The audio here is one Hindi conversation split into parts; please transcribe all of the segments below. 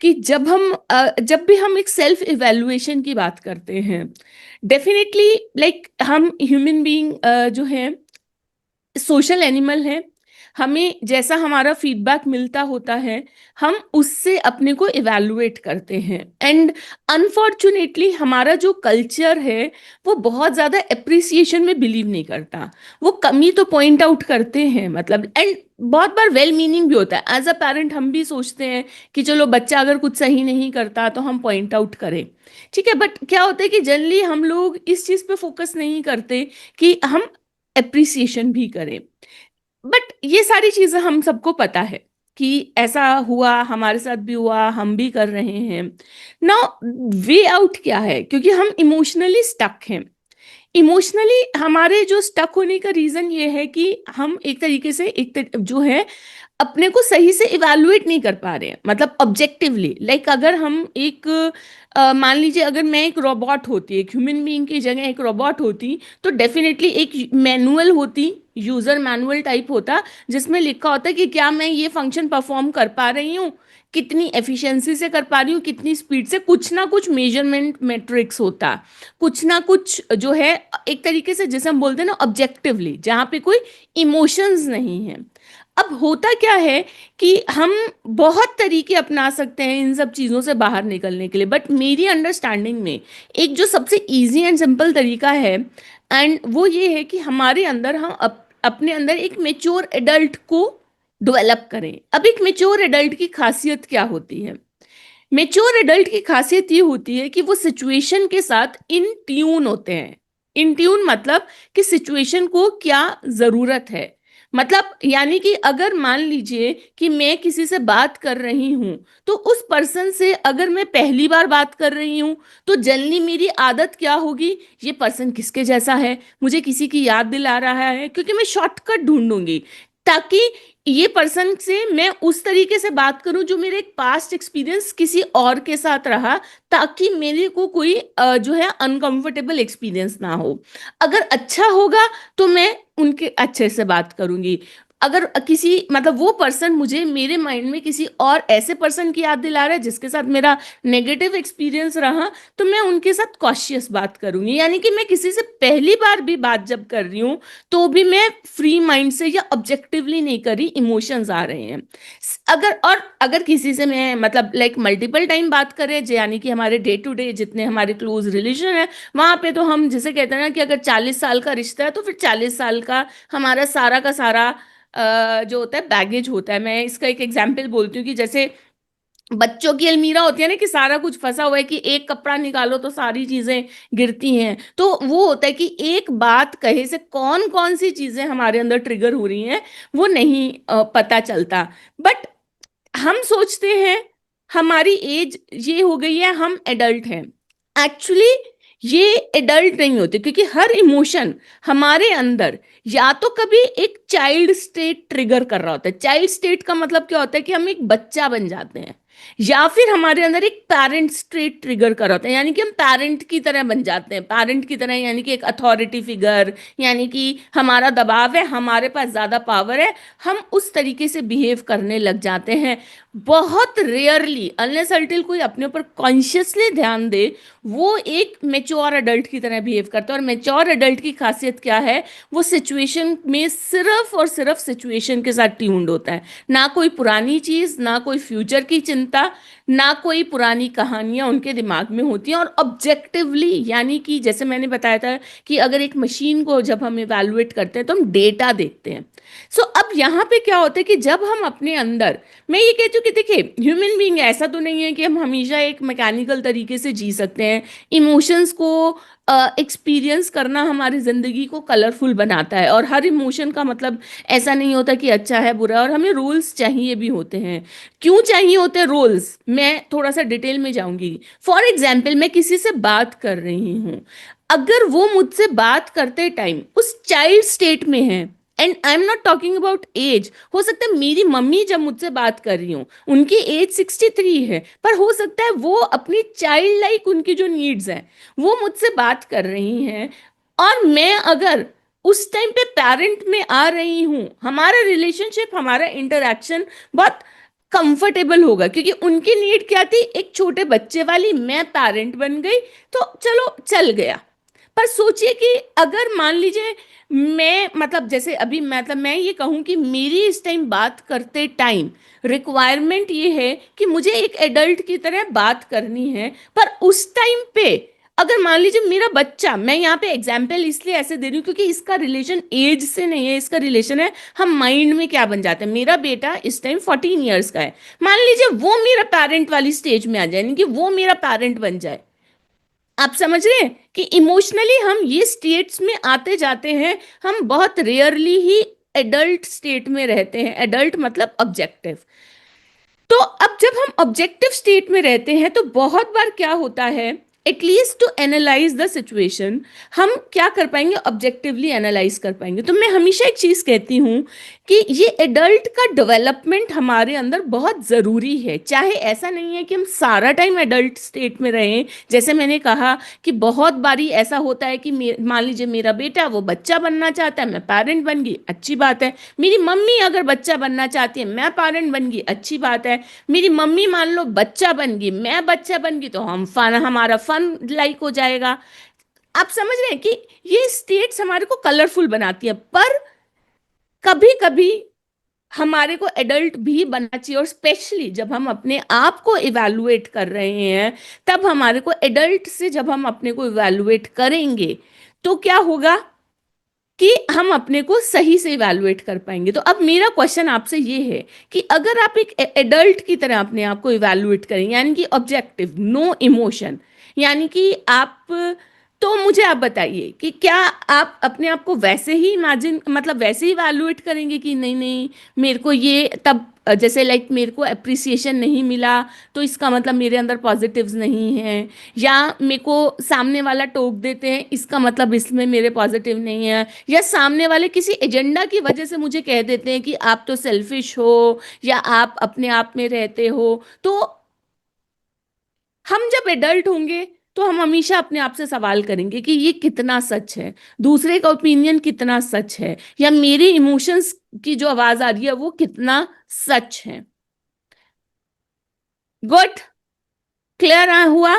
कि जब भी हम एक सेल्फ इवैल्यूएशन की बात करते हैं, डेफिनेटली लाइक हम ह्यूमन बीइंग जो है सोशल एनिमल है। हमें जैसा हमारा फीडबैक मिलता होता है, हम उससे अपने को इवैल्यूएट करते हैं। एंड अनफॉर्चुनेटली हमारा जो कल्चर है वो बहुत ज़्यादा एप्रिसिएशन में बिलीव नहीं करता। वो कमी तो पॉइंट आउट करते हैं, मतलब एंड बहुत बार वेल मीनिंग भी होता है। एज अ पेरेंट हम भी सोचते हैं कि चलो बच्चा अगर कुछ सही नहीं करता तो हम पॉइंट आउट करें, ठीक है। बट क्या होता है कि जनरली हम लोग इस चीज़ पे फोकस नहीं करते कि हम एप्रिसिएशन भी करें। बट ये सारी चीजें हम सबको पता है कि ऐसा हुआ, हमारे साथ भी हुआ, हम भी कर रहे हैं। नाउ वे आउट क्या है? क्योंकि हम इमोशनली स्टक हैं। इमोशनली हमारे जो स्टक होने का रीजन ये है कि हम एक तरीके से जो है अपने को सही से इवैल्यूएट नहीं कर पा रहे हैं, मतलब ऑब्जेक्टिवली। लाइक अगर हम एक मान लीजिए अगर मैं एक रोबोट होती, एक ह्यूमन बीइंग की जगह एक रोबोट होती, तो डेफिनेटली एक मैनुअल होती, यूजर मैनुअल टाइप होता, जिसमें लिखा होता कि क्या मैं ये फंक्शन परफॉर्म कर पा रही हूँ, कितनी एफिशिएंसी से कर पा रही हूँ, कितनी स्पीड से, कुछ ना कुछ मेजरमेंट मैट्रिक्स होता, कुछ ना कुछ जो है एक तरीके से जिसे हम बोलते हैं ना ऑब्जेक्टिवली, जहाँ पे कोई इमोशंस नहीं है। अब होता क्या है कि हम बहुत तरीके अपना सकते हैं इन सब चीज़ों से बाहर निकलने के लिए, बट मेरी अंडरस्टैंडिंग में एक जो सबसे इजी एंड सिंपल तरीका है, एंड वो ये है कि हमारे अंदर हम अपने अंदर एक मेच्योर एडल्ट को डेवलप करें। अब एक मेच्योर एडल्ट की खासियत क्या होती है? मेच्योर एडल्ट की खासियत ये होती है कि वो सिचुएशन के साथ इन ट्यून होते हैं। इन ट्यून मतलब कि सिचुएशन को क्या जरूरत है। मतलब यानी कि अगर मान लीजिए कि मैं किसी से बात कर रही हूं, तो उस पर्सन से अगर मैं पहली बार बात कर रही हूं, तो जनरली मेरी आदत क्या होगी? ये पर्सन किसके जैसा है, मुझे किसी की याद दिला रहा है, क्योंकि मैं शॉर्टकट ढूंढूंगी ताकि ये पर्सन से मैं उस तरीके से बात करूं जो मेरे एक पास्ट एक्सपीरियंस किसी और के साथ रहा, ताकि मेरे को कोई जो है अनकंफर्टेबल एक्सपीरियंस ना हो। अगर अच्छा होगा तो मैं उनके अच्छे से बात करूंगी। अगर किसी मतलब वो पर्सन मुझे मेरे माइंड में किसी और ऐसे पर्सन की याद दिला रहा है जिसके साथ मेरा नेगेटिव एक्सपीरियंस रहा, तो मैं उनके साथ कॉशियस बात करूंगी। यानी कि मैं किसी से पहली बार भी बात जब कर रही हूँ, तो भी मैं फ्री माइंड से या ऑब्जेक्टिवली नहीं कर रही, इमोशंस आ रहे हैं। अगर किसी से मैं मतलब लाइक मल्टीपल टाइम बात करें, यानी कि हमारे डे टू डे जितने हमारे क्लोज रिलेशन है, वहां पे तो हम जिसे कहते हैं ना कि अगर 40 साल का रिश्ता है तो फिर 40 साल का हमारा सारा का सारा जो होता है बैगेज होता है। मैं इसका एक एग्जाम्पल बोलती हूँ कि जैसे बच्चों की अलमीरा होती है ना, कि सारा कुछ फंसा हुआ है, कि एक कपड़ा निकालो तो सारी चीजें गिरती हैं। तो वो होता है कि एक बात कहे से कौन कौन सी चीजें हमारे अंदर ट्रिगर हो रही हैं वो नहीं पता चलता। बट हम सोचते हैं हमारी एज ये हो गई है, हम एडल्ट हैं। एक्चुअली ये एडल्ट नहीं होते, क्योंकि हर इमोशन हमारे अंदर या तो कभी एक चाइल्ड स्टेट ट्रिगर कर रहा होता है। चाइल्ड स्टेट का मतलब क्या होता है? कि हम एक बच्चा बन जाते हैं, या फिर हमारे अंदर एक पेरेंट स्टेट ट्रिगर कर रहा होता है, यानी कि हम पेरेंट की तरह बन जाते हैं। पेरेंट की तरह यानी कि एक अथॉरिटी फिगर, यानी कि हमारा दबाव है, हमारे पास ज्यादा पावर है, हम उस तरीके से बिहेव करने लग जाते हैं। बहुत रेयरली अनलेस अल्टिल कोई अपने ऊपर कॉन्शियसली ध्यान दे, वो एक मेच्योर अडल्ट की तरह बिहेव करता है। और मेच्योर अडल्ट की खासियत क्या है? वो सिचुएशन में सिर्फ और सिर्फ सिचुएशन के साथ ट्यून्ड होता है। ना कोई पुरानी चीज, ना कोई फ्यूचर की चिंता, ना कोई पुरानी कहानियां उनके दिमाग में होती हैं। और ऑब्जेक्टिवली यानी कि जैसे मैंने बताया था कि अगर एक मशीन को जब हम इवैल्यूएट करते हैं तो हम डेटा देखते हैं। अब यहाँ पे क्या होता है कि जब हम अपने अंदर, मैं ये कहती हूँ कि देखिए ह्यूमन बीइंग ऐसा तो नहीं है कि हम हमेशा एक मैकेनिकल तरीके से जी सकते हैं। इमोशंस को एक्सपीरियंस करना हमारी जिंदगी को कलरफुल बनाता है। और हर इमोशन का मतलब ऐसा नहीं होता कि अच्छा है बुरा है, और हमें रोल्स चाहिए भी होते हैं। क्यों चाहिए होते हैं रोल्स? मैं थोड़ा सा डिटेल में जाऊंगी। फॉर एग्जाम्पल, मैं किसी से बात कर रही हूँ, अगर वो मुझसे बात करते टाइम उस चाइल्ड स्टेट में है, and I am not talking about age, हो सकता है मेरी मम्मी जब मुझसे बात कर रही हूँ, उनकी एज 63 है, पर हो सकता है वो अपनी चाइल्ड लाइक उनकी जो नीड्स हैं वो मुझसे बात कर रही हैं। और मैं अगर उस टाइम पे पेरेंट में आ रही हूँ, हमारा रिलेशनशिप, हमारा इंटरेक्शन बहुत कंफर्टेबल होगा, क्योंकि उनकी नीड क्या थी, एक छोटे बच्चे वाली, मैं पेरेंट बन गई तो चलो चल गया। पर सोचिए कि अगर मान लीजिए मैं, मतलब जैसे अभी मतलब मैं ये कहूँ कि मेरी इस टाइम बात करते टाइम रिक्वायरमेंट ये है कि मुझे एक एडल्ट की तरह बात करनी है, पर उस टाइम पे अगर मान लीजिए मेरा बच्चा, मैं यहाँ पे एग्जाम्पल इसलिए ऐसे दे रही हूँ क्योंकि इसका रिलेशन एज से नहीं है, इसका रिलेशन है हम माइंड में क्या बन जाते हैं। मेरा बेटा इस टाइम 14 ईयर्स का है, मान लीजिए वो मेरा पेरेंट वाली स्टेज में आ जाए, यानी कि वो मेरा पेरेंट बन जाए। आप समझ रहे हैं कि इमोशनली हम ये स्टेट्स में आते जाते हैं, हम बहुत रेयरली ही एडल्ट स्टेट में रहते हैं। एडल्ट मतलब ऑब्जेक्टिव। तो अब जब हम ऑब्जेक्टिव स्टेट में रहते हैं तो बहुत बार क्या होता है, at least to analyse the situation, हम क्या कर पाएंगे, ऑब्जेक्टिवली एनालाइज कर पाएंगे। तो मैं हमेशा एक चीज कहती हूँ कि ये एडल्ट का डेवलपमेंट हमारे अंदर बहुत जरूरी है। चाहे ऐसा नहीं है कि हम सारा टाइम एडल्ट स्टेट में रहें, जैसे मैंने कहा कि बहुत बारी ऐसा होता है कि मान लीजिए मेरा बेटा वो बच्चा बनना चाहता है, मैं पेरेंट बन गई, अच्छी बात है। मेरी मम्मी अगर बच्चा बनना चाहती है, मैं पेरेंट बन गई, अच्छी बात है। मेरी मम्मी मान लो बच्चा बन गई, मैं बच्चा बन गई, तो हम फन, हमारा फन लाइक हो जाएगा। आप समझ रहे हैं कि ये स्टेट्स हमारे को कलरफुल बनाती है, पर कभी कभी हमारे को एडल्ट भी बनना चाहिए, और स्पेशली जब हम अपने आप को इवैल्यूएट कर रहे हैं, तब हमारे को एडल्ट से जब हम अपने को इवैल्यूएट करेंगे तो क्या होगा कि हम अपने को सही से इवैल्यूएट कर पाएंगे। तो अब मेरा क्वेश्चन आपसे ये है कि अगर आप एक एडल्ट की तरह अपने आप को इवैल्यूएट करें, यानी कि ऑब्जेक्टिव, नो इमोशन, यानी कि आप, तो मुझे आप बताइए कि क्या आप अपने आप को वैसे ही इमेजिन, मतलब वैसे ही इवैल्यूएट करेंगे कि नहीं नहीं, मेरे को ये तब, जैसे लाइक मेरे को अप्रिसिएशन नहीं मिला तो इसका मतलब मेरे अंदर पॉजिटिव्स नहीं है, या मेरे को सामने वाला टोक देते हैं इसका मतलब इसमें मेरे पॉजिटिव नहीं है, या सामने वाले किसी एजेंडा की वजह से मुझे कह देते हैं कि आप तो सेल्फिश हो या आप अपने आप में रहते हो, तो हम जब एडल्ट होंगे तो हम हमेशा अपने आप से सवाल करेंगे कि ये कितना सच है, दूसरे का ओपिनियन कितना सच है, या मेरे इमोशंस की जो आवाज आ रही है वो कितना सच है। गुड, क्लियर हुआ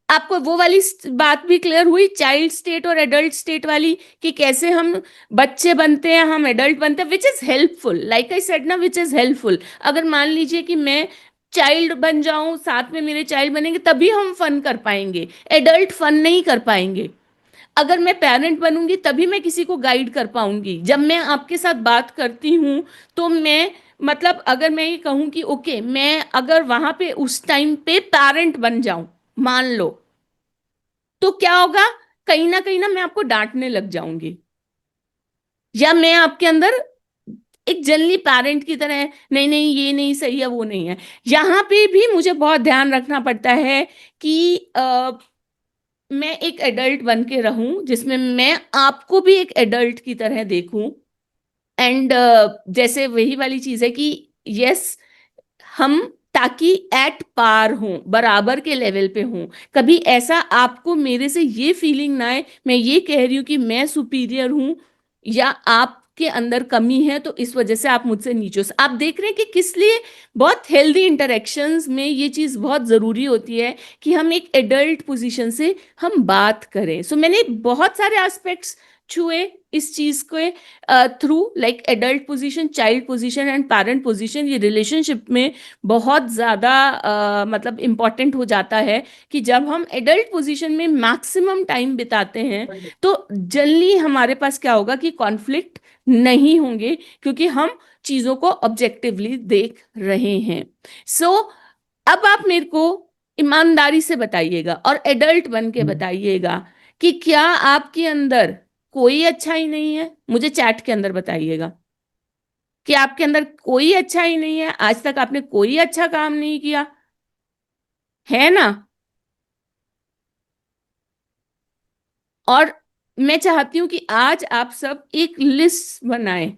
आपको? वो वाली बात भी क्लियर हुई, चाइल्ड स्टेट और एडल्ट स्टेट वाली, कि कैसे हम बच्चे बनते हैं, हम एडल्ट बनते हैं, which is helpful, like I said ना, विच इज हेल्पफुल। अगर मान लीजिए कि मैं चाइल्ड बन जाऊं, साथ में मेरे चाइल्ड बनेंगे, तभी हम फन कर पाएंगे, एडल्ट फन नहीं कर पाएंगे। अगर मैं पेरेंट बनूंगी तभी मैं किसी को गाइड कर पाऊंगी। जब मैं आपके साथ बात करती हूँ तो मैं, मतलब अगर मैं ये कहूँ कि ओके, मैं अगर वहां पे उस टाइम पे पेरेंट बन जाऊं, मान लो, तो क्या होगा, कहीं ना मैं आपको डांटने लग जाऊंगी, या मैं आपके अंदर एक जनरली पेरेंट की तरह, नहीं नहीं ये नहीं सही है, वो नहीं है। यहाँ पे भी मुझे बहुत ध्यान रखना पड़ता है कि मैं एक एडल्ट बन के रहूं, जिसमें मैं आपको भी एक एडल्ट की तरह देखूं। एंड जैसे वही वाली चीज है कि यस, हम, ताकि एट पार हों, बराबर के लेवल पे हों, कभी ऐसा आपको मेरे से ये फीलिंग ना आए, मैं ये कह रही हूं कि मैं सुपीरियर हूं या आपके अंदर कमी है तो इस वजह से आप मुझसे नीचे हो। आप देख रहे हैं कि किस लिए बहुत हेल्दी इंटरेक्शंस में ये चीज़ बहुत ज़रूरी होती है कि हम एक एडल्ट पोजीशन से हम बात करें। सो मैंने बहुत सारे एस्पेक्ट्स छुए इस चीज के through, like adult position, child position and parent position. ये रिलेशनशिप में बहुत ज्यादा मतलब इम्पॉर्टेंट हो जाता है कि जब हम एडल्ट पोजीशन में मैक्सिमम टाइम बिताते हैं तो जल्दी हमारे पास क्या होगा कि कॉन्फ्लिक्ट नहीं होंगे, क्योंकि हम चीजों को ऑब्जेक्टिवली देख रहे हैं। सो अब आप मेरे को ईमानदारी से बताइएगा और एडल्ट बन के बताइएगा कि क्या आपके अंदर कोई अच्छाई नहीं है। मुझे चैट के अंदर बताइएगा कि आपके अंदर कोई अच्छाई नहीं है, आज तक आपने कोई अच्छा काम नहीं किया, है ना? और मैं चाहती हूं कि आज आप सब एक लिस्ट बनाएं।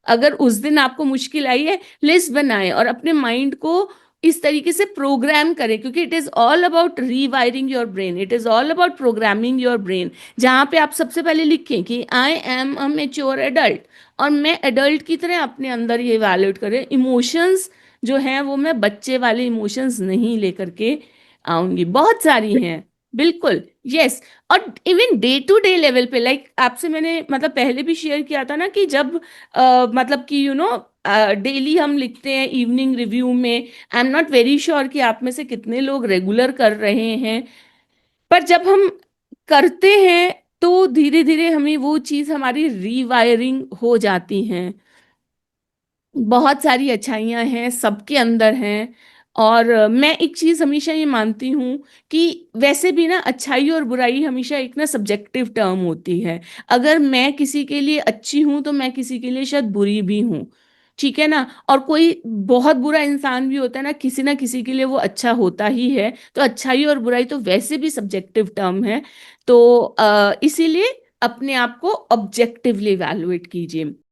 अगर उस दिन आपको मुश्किल आई है, लिस्ट बनाएं और अपने माइंड को इस तरीके से प्रोग्राम करें, क्योंकि it is all about rewiring your brain, it is all about programming your brain. जहां पे आप सबसे पहले लिखें कि I am a mature adult, और मैं एडल्ट की तरह अपने अंदर ये वैल्यूट करें, इमोशंस जो हैं वो मैं बच्चे वाले इमोशंस नहीं लेकर के आऊंगी, बहुत सारी हैं। बिल्कुल। यस। और even day to day level पे, लाइक आपसे मैंने मतलब पहले भी शेयर किया था ना कि जब मतलब कि डेली हम लिखते हैं इवनिंग रिव्यू में। आई एम नॉट वेरी श्योर कि आप में से कितने लोग रेगुलर कर रहे हैं, पर जब हम करते हैं तो धीरे धीरे हमें वो चीज़ हमारी रीवायरिंग हो जाती हैं। बहुत सारी अच्छाइयाँ हैं, सबके अंदर हैं। और मैं एक चीज़ हमेशा ये मानती हूँ कि वैसे भी ना अच्छाई और बुराई हमेशा एक ना सब्जेक्टिव टर्म होती है। अगर मैं किसी के लिए अच्छी हूँ तो मैं किसी के लिए शायद बुरी भी हूँ। ठीक है ना? और कोई बहुत बुरा इंसान भी होता है ना किसी के लिए वो अच्छा होता ही है। तो अच्छाई और बुराई तो वैसे भी सब्जेक्टिव टर्म है। तो इसीलिए अपने आप को ऑब्जेक्टिवली इवैल्यूएट कीजिए।